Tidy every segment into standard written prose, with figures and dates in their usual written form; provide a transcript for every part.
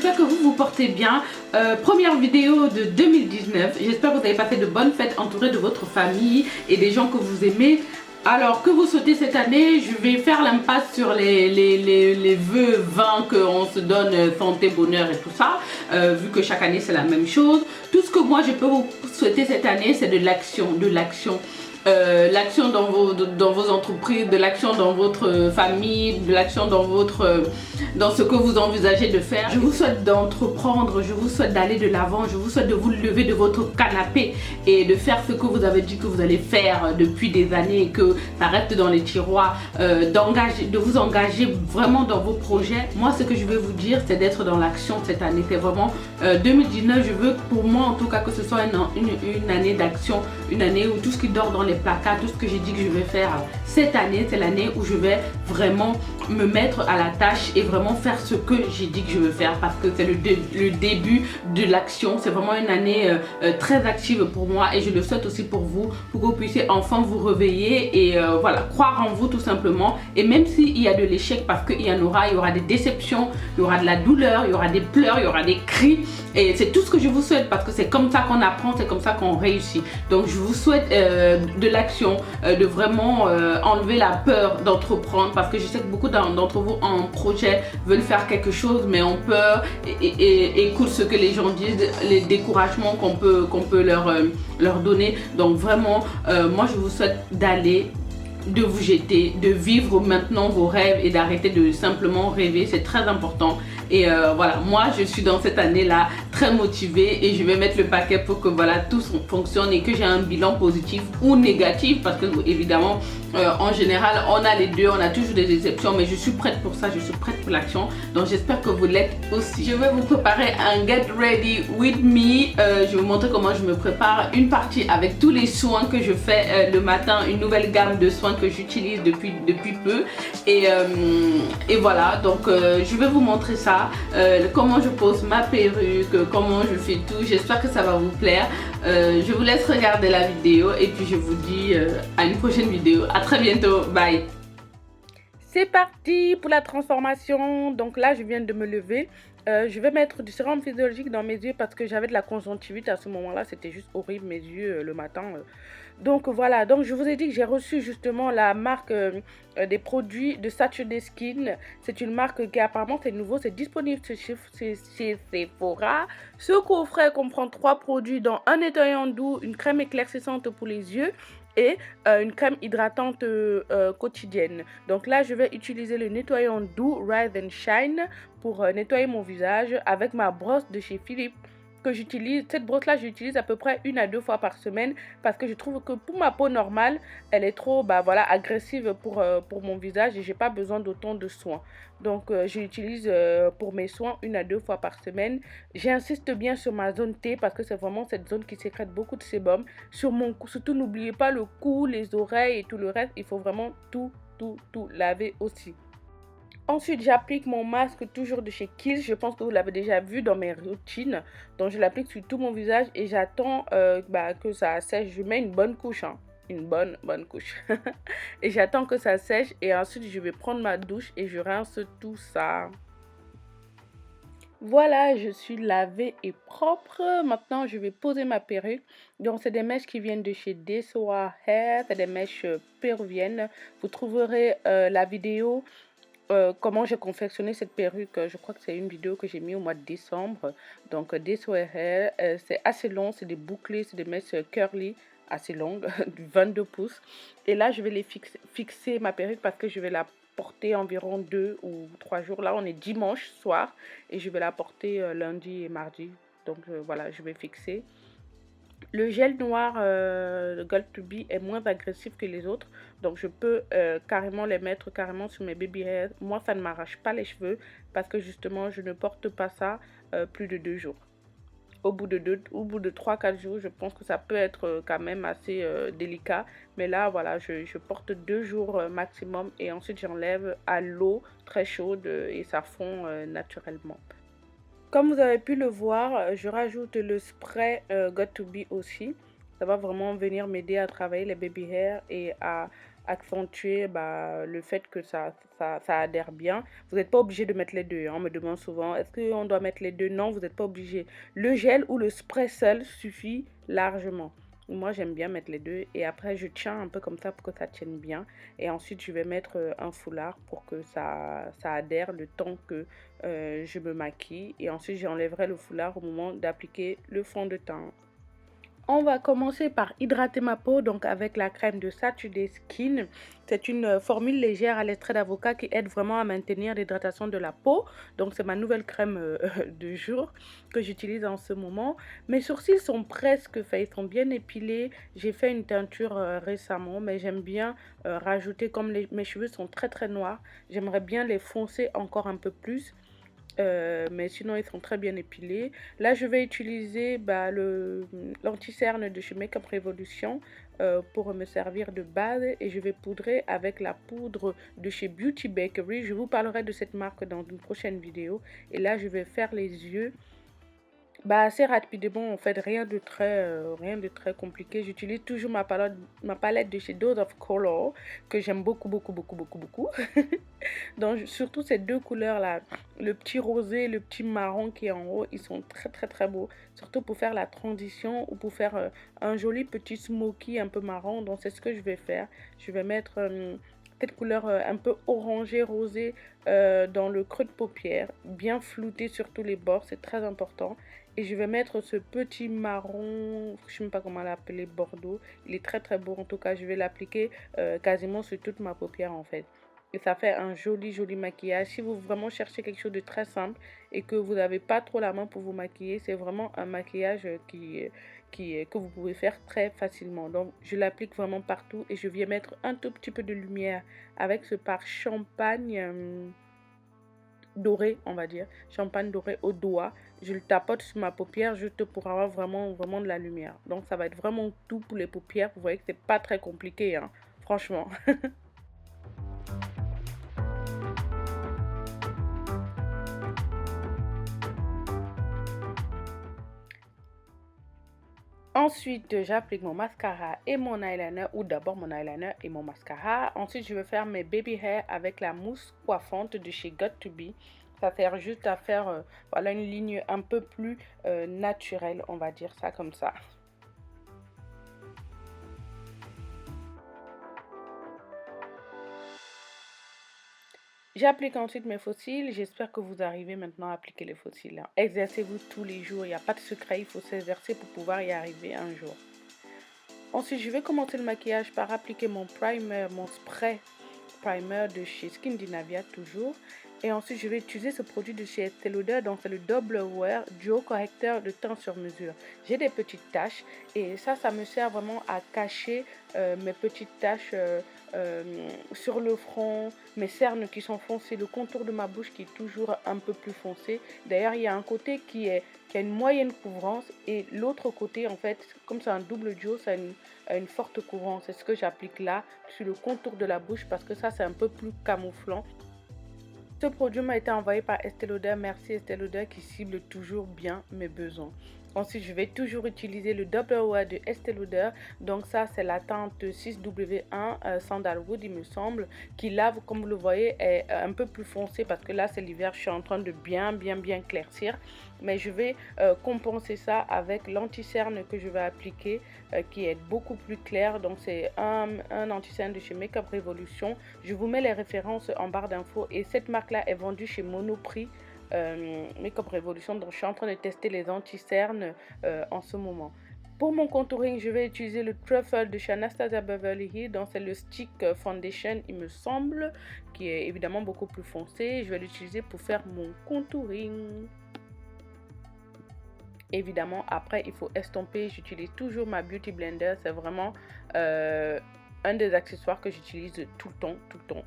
j'espère que vous vous portez bien. Première vidéo de 2019, j'espère que vous avez passé de bonnes fêtes entourées de votre famille et des gens que vous aimez. Alors, que vous souhaitez cette année? Je vais faire l'impasse sur les vœux vains qu'on se donne, santé, bonheur et tout ça, vu que chaque année c'est la même chose. Tout ce que moi je peux vous souhaiter cette année, c'est de l'action, l'action dans vos entreprises, de l'action dans votre famille, de l'action dans ce que vous envisagez de faire. Je vous souhaite d'entreprendre, je vous souhaite d'aller de l'avant, je vous souhaite de vous lever de votre canapé et de faire ce que vous avez dit que vous allez faire depuis des années et que ça reste dans les tiroirs, de vous engager vraiment dans vos projets. Moi, ce que je veux vous dire, c'est d'être dans l'action cette année. C'est vraiment 2019, je veux pour moi en tout cas que ce soit une année d'action, une année où tout ce qui dort dans les placards, tout ce que j'ai dit que je vais faire cette année, c'est l'année où je vais vraiment me mettre à la tâche et vraiment faire ce que j'ai dit que je veux faire, parce que c'est le début de l'action. C'est vraiment une année très active pour moi et je le souhaite aussi pour vous, pour que vous puissiez enfin vous réveiller et voilà, croire en vous tout simplement. Et même s'il y a de l'échec, parce qu'il y aura des déceptions, il y aura de la douleur, il y aura des pleurs, il y aura des cris, et c'est tout ce que je vous souhaite, parce que c'est comme ça qu'on apprend, c'est comme ça qu'on réussit. Donc je vous souhaite de l'action, de vraiment enlever la peur d'entreprendre, parce que je sais que beaucoup d'entre vous en projet veulent faire quelque chose mais ont peur et écoutent ce que les gens disent, les découragements qu'on peut leur donner. Donc vraiment moi je vous souhaite de vous jeter, de vivre maintenant vos rêves et d'arrêter de simplement rêver. C'est très important. Et voilà, moi je suis dans cette année là très motivée et je vais mettre le paquet pour que voilà, tout fonctionne et que j'ai un bilan positif ou négatif, parce que évidemment en général on a les deux, on a toujours des exceptions, mais je suis prête pour ça, je suis prête pour l'action. Donc j'espère que vous l'êtes aussi. Je vais vous préparer un Get Ready With Me. Je vais vous montrer comment je me prépare, une partie avec tous les soins que je fais le matin, une nouvelle gamme de soins que j'utilise depuis peu, et voilà, donc je vais vous montrer ça, comment je pose ma perruque, comment je fais tout. J'espère que ça va vous plaire. Je vous laisse regarder la vidéo et puis je vous dis à une prochaine vidéo. À très bientôt, bye. C'est parti pour la transformation. Donc là je viens de me lever. Je vais mettre du sérum physiologique dans mes yeux parce que j'avais de la conjonctivite à ce moment-là. C'était juste horrible mes yeux le matin. Donc voilà, donc je vous ai dit que j'ai reçu justement la marque des produits de Saturday Skin. C'est une marque qui apparemment c'est nouveau, c'est disponible chez Sephora. Ce coffret comprend 3 produits, dont un nettoyant doux, une crème éclaircissante pour les yeux et une crème hydratante quotidienne. Donc là je vais utiliser le nettoyant doux Rise and Shine pour nettoyer mon visage avec ma brosse de chez Philippe que j'utilise. Cette brosse là j'utilise à peu près 1 à 2 fois par semaine, parce que je trouve que pour ma peau normale elle est trop voilà, agressive pour mon visage et j'ai pas besoin d'autant de soins. Donc je l'utilise pour mes soins 1 à 2 fois par semaine. J'insiste bien sur ma zone T parce que c'est vraiment cette zone qui sécrète beaucoup de sébum. Sur mon cou surtout, n'oubliez pas le cou, les oreilles et tout le reste, il faut vraiment tout laver aussi. Ensuite, j'applique mon masque toujours de chez Kiehl's. Je pense que vous l'avez déjà vu dans mes routines. Donc, je l'applique sur tout mon visage et j'attends que ça sèche. Je mets une bonne couche, hein. Une bonne couche. Et j'attends que ça sèche et ensuite, je vais prendre ma douche et je rince tout ça. Voilà, je suis lavée et propre. Maintenant, je vais poser ma perruque. Donc, c'est des mèches qui viennent de chez Desoa Hair. C'est des mèches péruviennes. Vous trouverez la vidéo comment j'ai confectionné cette perruque. Je crois que c'est une vidéo que j'ai mis au mois de décembre. Donc Desoa Hair, c'est assez long, c'est des bouclés, c'est des mèches curly assez longues, 22 pouces. Et là je vais les fixer ma perruque parce que je vais la porter environ 2 ou 3 jours. Là on est dimanche soir et je vais la porter lundi et mardi. Donc voilà, je vais fixer. Le gel noir Got2b est moins agressif que les autres, donc je peux carrément les mettre carrément sur mes baby hairs. Moi ça ne m'arrache pas les cheveux parce que justement je ne porte pas ça plus de 2 jours. Au bout de 3-4 jours, je pense que ça peut être quand même assez délicat. Mais là, voilà, je porte 2 jours maximum et ensuite j'enlève à l'eau très chaude et ça fond naturellement. Comme vous avez pu le voir, je rajoute le spray Got2b aussi. Ça va vraiment venir m'aider à travailler les baby hairs et à accentuer le fait que ça adhère bien. Vous n'êtes pas obligé de mettre les deux, hein. On me demande souvent, est-ce qu'on doit mettre les deux? Non, vous n'êtes pas obligé. Le gel ou le spray seul suffit largement. Moi, j'aime bien mettre les deux et après, je tiens un peu comme ça pour que ça tienne bien. Et ensuite, je vais mettre un foulard pour que ça adhère le temps que je me maquille. Et ensuite, j'enlèverai le foulard au moment d'appliquer le fond de teint. On va commencer par hydrater ma peau donc avec la crème de Saturday Skin. C'est une formule légère à l'extrait d'avocat qui aide vraiment à maintenir l'hydratation de la peau. Donc c'est ma nouvelle crème de jour que j'utilise en ce moment. Mes sourcils sont presque faits, ils sont bien épilés. J'ai fait une teinture récemment, mais j'aime bien rajouter, comme mes cheveux sont très noirs, j'aimerais bien les foncer encore un peu plus. Mais sinon ils sont très bien épilés. Là je vais utiliser l'anti-cerne de chez Makeup Revolution pour me servir de base et je vais poudrer avec la poudre de chez Beauty Bakery. Je vous parlerai de cette marque dans une prochaine vidéo. Et là je vais faire les yeux assez rapidement, en fait, rien de très compliqué. J'utilise toujours ma palette de chez Dose of Color que j'aime beaucoup. Donc surtout ces deux couleurs là, le petit rosé, le petit marron qui est en haut, ils sont très beaux, surtout pour faire la transition ou pour faire un joli petit smoky un peu marron. Donc c'est ce que je vais faire. Je vais mettre cette couleur un peu orangé rosé dans le creux de paupière, bien flouté sur tous les bords, c'est très important. Et je vais mettre ce petit marron, je ne sais même pas comment l'appeler, bordeaux. Il est très beau, en tout cas je vais l'appliquer quasiment sur toute ma paupière en fait. Et ça fait un joli maquillage. Si vous vraiment cherchez quelque chose de très simple et que vous n'avez pas trop la main pour vous maquiller, c'est vraiment un maquillage que vous pouvez faire très facilement. Donc je l'applique vraiment partout et je viens mettre un tout petit peu de lumière avec ce pare champagne doré, on va dire, champagne doré au doigt. Je le tapote sur ma paupière juste pour avoir vraiment de la lumière. Donc ça va être vraiment tout pour les paupières. Vous voyez que c'est pas très compliqué, hein, franchement. Ensuite, j'applique mon mascara et mon eyeliner, ou d'abord mon eyeliner et mon mascara. Ensuite, je vais faire mes baby hair avec la mousse coiffante de chez Got2b. Ça sert juste à faire voilà, une ligne un peu plus naturelle, on va dire ça comme ça. J'applique ensuite mes faux cils. J'espère que vous arrivez maintenant à appliquer les faux cils. Exercez-vous tous les jours. Il n'y a pas de secret. Il faut s'exercer pour pouvoir y arriver un jour. Ensuite, je vais commencer le maquillage par appliquer mon primer, mon spray primer de chez Skindinavia toujours. Et ensuite, je vais utiliser ce produit de chez Estée Lauder. Donc, c'est le Double Wear Duo Correcteur de teint sur mesure. J'ai des petites taches et ça me sert vraiment à cacher mes petites taches sur le front, mes cernes qui sont foncées, le contour de ma bouche qui est toujours un peu plus foncé. D'ailleurs, il y a un côté qui a une moyenne couvrance et l'autre côté, en fait, comme c'est un double duo, ça a une forte couvrance. C'est ce que j'applique là sur le contour de la bouche parce que ça, c'est un peu plus camouflant. Ce produit m'a été envoyé par Estée Lauder. Merci Estée Lauder qui cible toujours bien mes besoins. Ensuite, je vais toujours utiliser le Double Wear de Estée Lauder. Donc ça, c'est la teinte 6W1 Sandalwood, il me semble, qui là, comme vous le voyez, est un peu plus foncé parce que là, c'est l'hiver. Je suis en train de bien éclaircir. Mais je vais compenser ça avec l'anti-cerne que je vais appliquer qui est beaucoup plus clair. Donc c'est un anti-cerne de chez Makeup Revolution. Je vous mets les références en barre d'infos et cette marque là est vendue chez Monoprix Makeup Revolution. Donc je suis en train de tester les anti-cernes en ce moment. Pour mon contouring, je vais utiliser le Truffle de chez Anastasia Beverly Hills. Donc c'est le Stick Foundation, il me semble, qui est évidemment beaucoup plus foncé. Je vais l'utiliser pour faire mon contouring. Évidemment, après, il faut estomper. J'utilise toujours ma Beauty Blender. C'est vraiment un des accessoires que j'utilise tout le temps.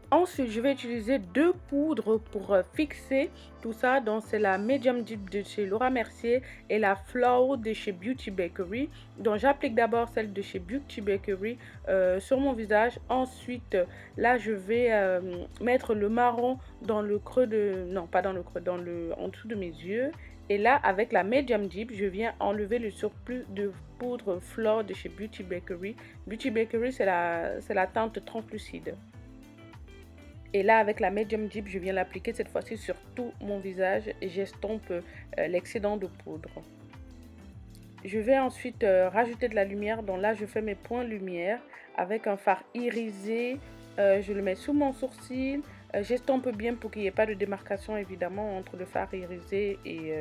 Ensuite, je vais utiliser deux poudres pour fixer tout ça. Donc, c'est la Medium Deep de chez Laura Mercier et la Flow de chez Beauty Bakery. Donc, j'applique d'abord celle de chez Beauty Bakery sur mon visage. Ensuite, là, je vais mettre le marron dans le creux de... Non, pas dans le creux, en dessous de mes yeux. Et là, avec la Medium Deep, je viens enlever le surplus de poudre Flore de chez Beauty Bakery. Beauty Bakery, c'est la teinte translucide. Et là, avec la Medium Deep, je viens l'appliquer cette fois-ci sur tout mon visage et j'estompe l'excédent de poudre. Je vais ensuite rajouter de la lumière. Donc là, je fais mes points lumière avec un fard irisé. Je le mets sous mon sourcil. J'estompe bien pour qu'il n'y ait pas de démarcation évidemment entre le fard irisé et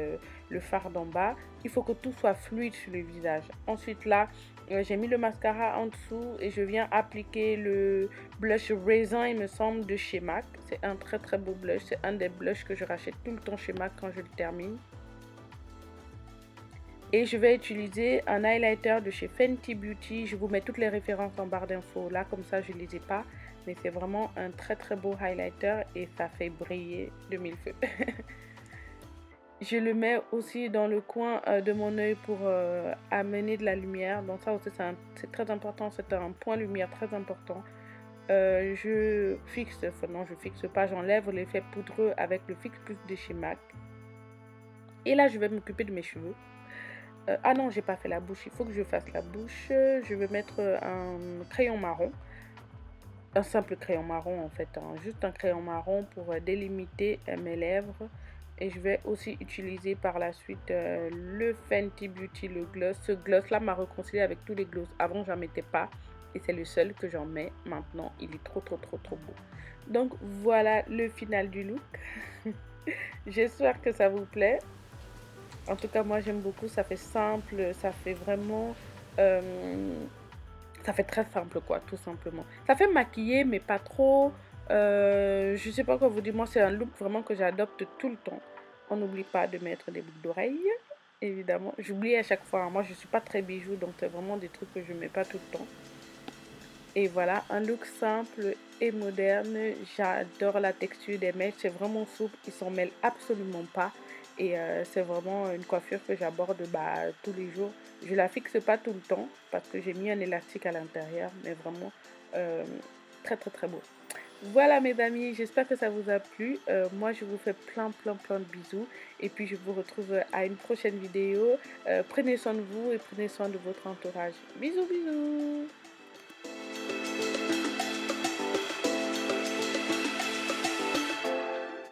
le fard d'en bas. Il faut que tout soit fluide sur le visage. Ensuite là, j'ai mis le mascara en dessous et je viens appliquer le blush raisin, il me semble, de chez MAC. C'est un très très beau blush. C'est un des blushs que je rachète tout le temps chez MAC quand je le termine. Et je vais utiliser un highlighter de chez Fenty Beauty. Je vous mets toutes les références en barre d'infos. Là, comme ça, je ne les ai pas. Mais c'est vraiment un très très beau highlighter et ça fait briller de mille feux. Je le mets aussi dans le coin de mon œil pour amener de la lumière. Donc ça aussi, c'est très important. C'est un point lumière très important. Je fixe, enfin non, je fixe pas. J'enlève l'effet poudreux avec le Fix Plus de chez MAC. Et là, je vais m'occuper de mes cheveux. Ah non, j'ai pas fait la bouche, il faut que je fasse la bouche. Je vais mettre un crayon marron, un simple crayon marron en fait, juste un crayon marron pour délimiter mes lèvres. Et je vais aussi utiliser par la suite le Fenty Beauty, le gloss. Ce gloss là m'a réconcilié avec tous les gloss. Avant j'en mettais pas et c'est le seul que j'en mets maintenant. Il est trop beau. Donc voilà le final du look. J'espère que ça vous plaît. En tout cas, moi j'aime beaucoup, ça fait simple, ça fait vraiment... ça fait très simple quoi, tout simplement. Ça fait maquiller, mais pas trop. Je sais pas quoi vous dire, moi c'est un look vraiment que j'adopte tout le temps. On n'oublie pas de mettre des boucles d'oreilles, évidemment. J'oublie à chaque fois, moi je suis pas très bijou, donc c'est vraiment des trucs que je mets pas tout le temps. Et voilà, un look simple et moderne. J'adore la texture des mèches, c'est vraiment souple, ils s'en mêlent absolument pas. Et c'est vraiment une coiffure que j'aborde tous les jours. Je la fixe pas tout le temps parce que j'ai mis un élastique à l'intérieur, mais vraiment très beau. Voilà mes amis, j'espère que ça vous a plu. Moi je vous fais plein de bisous. Et puis je vous retrouve à une prochaine vidéo. Prenez soin de vous et prenez soin de votre entourage. Bisous.